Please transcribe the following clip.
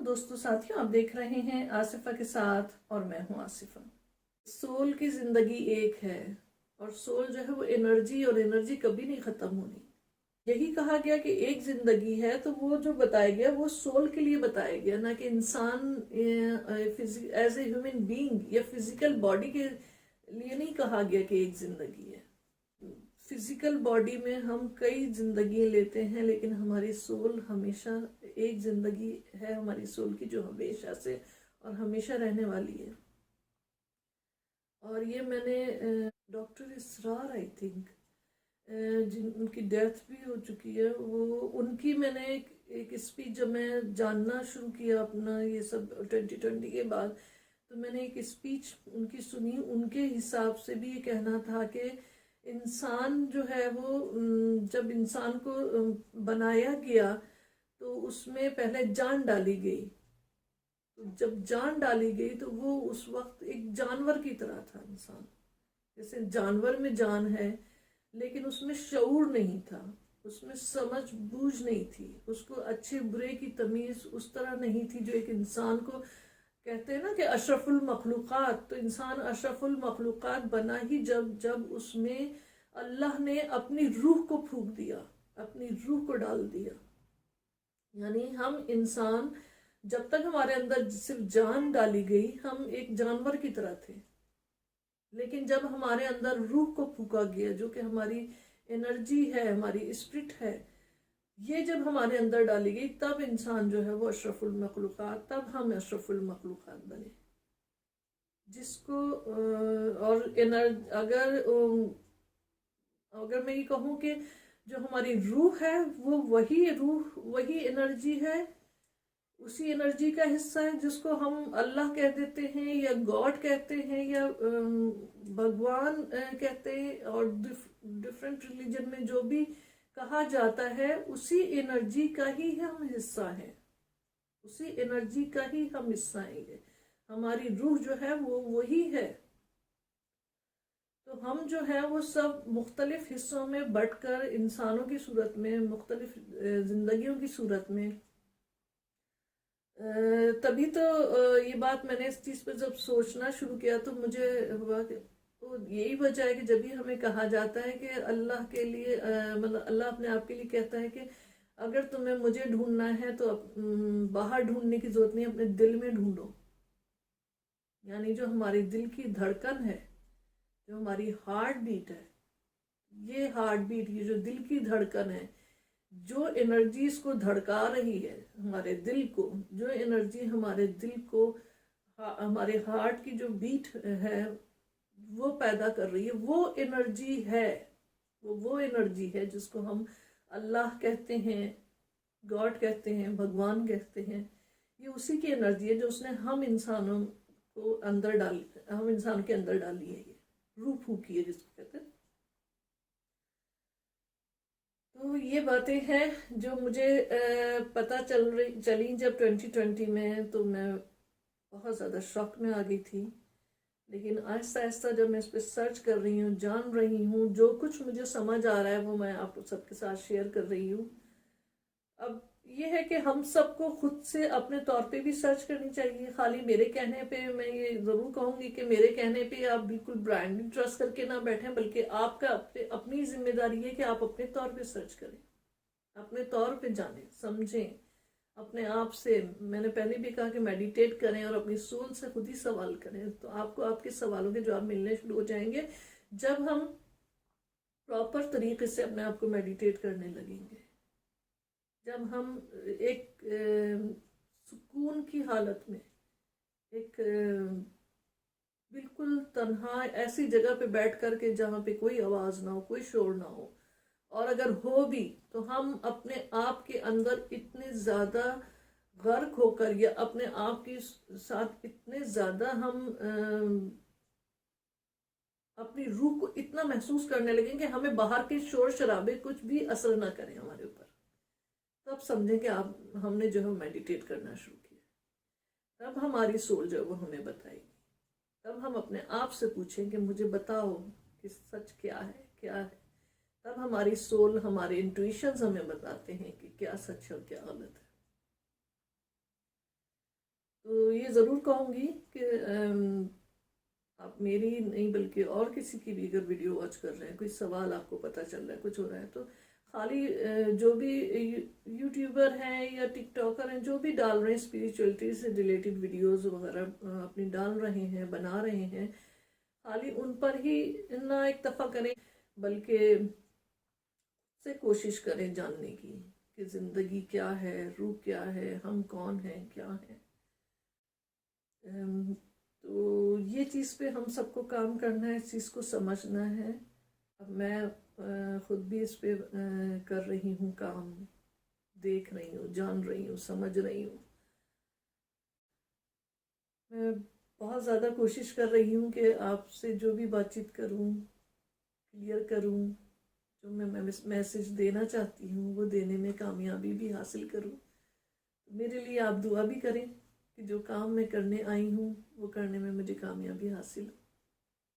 دوستوں ساتھیوں، آپ دیکھ رہے ہیں آصفہ کے ساتھ اور میں ہوں آصفہ۔ سول کی زندگی ایک ہے اور سول جو ہے وہ انرجی، اور انرجی کبھی نہیں ختم ہونی۔ یہی کہا گیا کہ ایک زندگی ہے، تو وہ جو بتایا گیا وہ سول کے لیے بتایا گیا، نہ کہ انسان ایز اے ہیومن بینگ یا فزیکل باڈی کے لیے نہیں کہا گیا کہ ایک زندگی ہے۔ فزیکل باڈی میں ہم کئی زندگیاں لیتے ہیں، لیکن ہماری سول ہمیشہ ایک زندگی ہے ہماری سول کی، جو ہمیشہ سے اور ہمیشہ رہنے والی ہے۔ اور یہ میں نے doctor Israr I think in کی ڈیتھ بھی ہو چکی ہے، وہ ان کی میں نے ایک اسپیچ، جب میں جاننا شروع کیا اپنا یہ سب 2020 کے بعد، تو میں نے ایک اسپیچ ان کی سنی۔ ان کے حساب سے بھی یہ کہنا تھا کہ انسان جو ہے وہ جب انسان کو بنایا گیا تو اس میں پہلے جان ڈالی گئی، تو جب جان ڈالی گئی تو وہ اس وقت ایک جانور کی طرح تھا انسان، جیسے جانور میں جان ہے لیکن اس میں شعور نہیں تھا، اس میں سمجھ بوجھ نہیں تھی، اس کو اچھے برے کی تمیز اس طرح نہیں تھی جو ایک انسان کو کہتے ہیں نا کہ اشرف المخلوقات۔ تو انسان اشرف المخلوقات بنا ہی جب اس میں اللہ نے اپنی روح کو پھونک دیا، اپنی روح کو ڈال دیا۔ یعنی ہم انسان جب تک ہمارے اندر صرف جان ڈالی گئی ہم ایک جانور کی طرح تھے، لیکن جب ہمارے اندر روح کو پھونکا گیا جو کہ ہماری انرجی ہے، ہماری اسپرٹ ہے، یہ جب ہمارے اندر ڈالی گئی تب انسان جو ہے وہ اشرف المخلوقات، تب ہم اشرف المخلوقات بنے۔ جس کو اور اگر میں یہ کہوں کہ جو ہماری روح ہے وہ وہی انرجی ہے، اسی انرجی کا حصہ ہے جس کو ہم اللہ کہہ دیتے ہیں یا گاڈ کہتے ہیں یا بھگوان کہتے ہیں، اور ڈفرینٹ ریلیجن میں جو بھی کہا جاتا ہے اسی انرجی کا ہی ہم حصہ ہیں، اسی انرجی کا ہی ہم حصہ ہیں گے۔ ہماری روح جو ہے وہ وہی ہے۔ تو ہم جو ہے وہ سب مختلف حصوں میں بٹ کر انسانوں کی صورت میں، مختلف زندگیوں کی صورت میں، تبھی تو یہ بات میں نے اس چیز پہ جب سوچنا شروع کیا تو مجھے ہوا کہ یہی وجہ ہے کہ جب بھی ہمیں کہا جاتا ہے کہ اللہ کے لیے مطلب اللہ اپنے آپ کے لیے کہتا ہے کہ اگر تمہیں مجھے ڈھونڈنا ہے تو باہر ڈھونڈنے کی ضرورت نہیں، اپنے دل میں ڈھونڈو۔ یعنی جو ہماری دل کی دھڑکن ہے، جو ہماری ہارٹ بیٹ ہے، یہ ہارٹ بیٹ، یہ جو دل کی دھڑکن ہے، جو انرجی اس کو دھڑکا رہی ہے ہمارے دل کو، جو انرجی ہمارے دل کو، ہمارے ہارٹ کی جو بیٹ ہے وہ پیدا کر رہی ہے، وہ انرجی ہے، وہ انرجی ہے جس کو ہم اللہ کہتے ہیں، گاڈ کہتے ہیں، بھگوان کہتے ہیں۔ یہ اسی کی انرجی ہے جو اس نے ہم انسانوں کے اندر ڈالی ہے، یہ روح پھونکی ہے جس کو کہتے ہیں۔ تو یہ باتیں ہیں جو مجھے پتہ چلی جب 2020 میں، تو میں بہت زیادہ شوق میں آ گئی تھی، لیکن آہستہ آہستہ جب میں اس پہ سرچ کر رہی ہوں، جان رہی ہوں، جو کچھ مجھے سمجھ آ رہا ہے وہ میں آپ سب کے ساتھ شیئر کر رہی ہوں۔ اب یہ ہے کہ ہم سب کو خود سے اپنے طور پہ بھی سرچ کرنی چاہیے۔ خالی میرے کہنے پہ میں یہ ضرور کہوں گی کہ میرے کہنے پہ آپ بالکل برائنڈلی ٹرسٹ کر کے نہ بیٹھیں، بلکہ آپ کا اپنی ذمہ داری ہے کہ آپ اپنے طور پہ سرچ کریں، اپنے طور پہ جانیں، سمجھیں اپنے آپ سے۔ میں نے پہلے بھی کہا کہ میڈیٹیٹ کریں اور اپنی سول سے خود ہی سوال کریں، تو آپ کو آپ کے سوالوں کے جواب ملنے شروع ہو جائیں گے جب ہم پراپر طریقے سے اپنے آپ کو میڈیٹیٹ کرنے لگیں گے، جب ہم ایک سکون کی حالت میں، ایک بالکل تنہا ایسی جگہ پہ بیٹھ کر کے جہاں پہ کوئی آواز نہ ہو، کوئی شور نہ ہو، اور اگر ہو بھی تو ہم اپنے آپ کے اندر اتنے زیادہ غرق ہو کر یا اپنے آپ کے ساتھ اتنے زیادہ ہم اپنی روح کو اتنا محسوس کرنے لگیں کہ ہمیں باہر کے شور شرابے کچھ بھی اثر نہ کریں ہمارے اوپر، تب سمجھیں کہ ہم نے جو ہے میڈیٹیٹ کرنا شروع کیا۔ تب ہماری سول جو وہ ہمیں بتائے گی، تب ہم اپنے آپ سے پوچھیں کہ مجھے بتاؤ کہ سچ کیا ہے، کیا ہے۔ تب ہماری سول، ہمارے انٹویشنز ہمیں بتاتے ہیں کہ کیا سچ ہے اور کیا غلط ہے۔ تو یہ ضرور کہوں گی کہ آپ میری نہیں بلکہ اور کسی کی بھی اگر ویڈیو واچ کر رہے ہیں، کوئی سوال آپ کو پتہ چل رہا ہے، کچھ ہو رہا ہے، تو خالی جو بھی یوٹیوبر ہیں یا ٹک ٹاکر ہیں جو بھی ڈال رہے ہیں اسپریچولیٹی سے ریلیٹڈ ویڈیوز وغیرہ اپنی ڈال رہے ہیں، بنا رہے ہیں، خالی ان پر ہی نہ اکتفا کریں بلکہ سے کوشش کریں جاننے کی کہ زندگی کیا ہے، روح کیا ہے، ہم کون ہیں، کیا ہیں۔ تو یہ چیز پہ ہم سب کو کام کرنا ہے، اس چیز کو سمجھنا ہے۔ اب میں خود بھی اس پہ کر رہی ہوں کام، دیکھ رہی ہوں، جان رہی ہوں، سمجھ رہی ہوں۔ میں بہت زیادہ کوشش کر رہی ہوں کہ آپ سے جو بھی بات چیت کروں کلیئر کروں، جو میں میسج دینا چاہتی ہوں وہ دینے میں کامیابی بھی حاصل کروں۔ میرے لیے آپ دعا بھی کریں کہ جو کام میں کرنے آئی ہوں وہ کرنے میں مجھے کامیابی حاصل ہو۔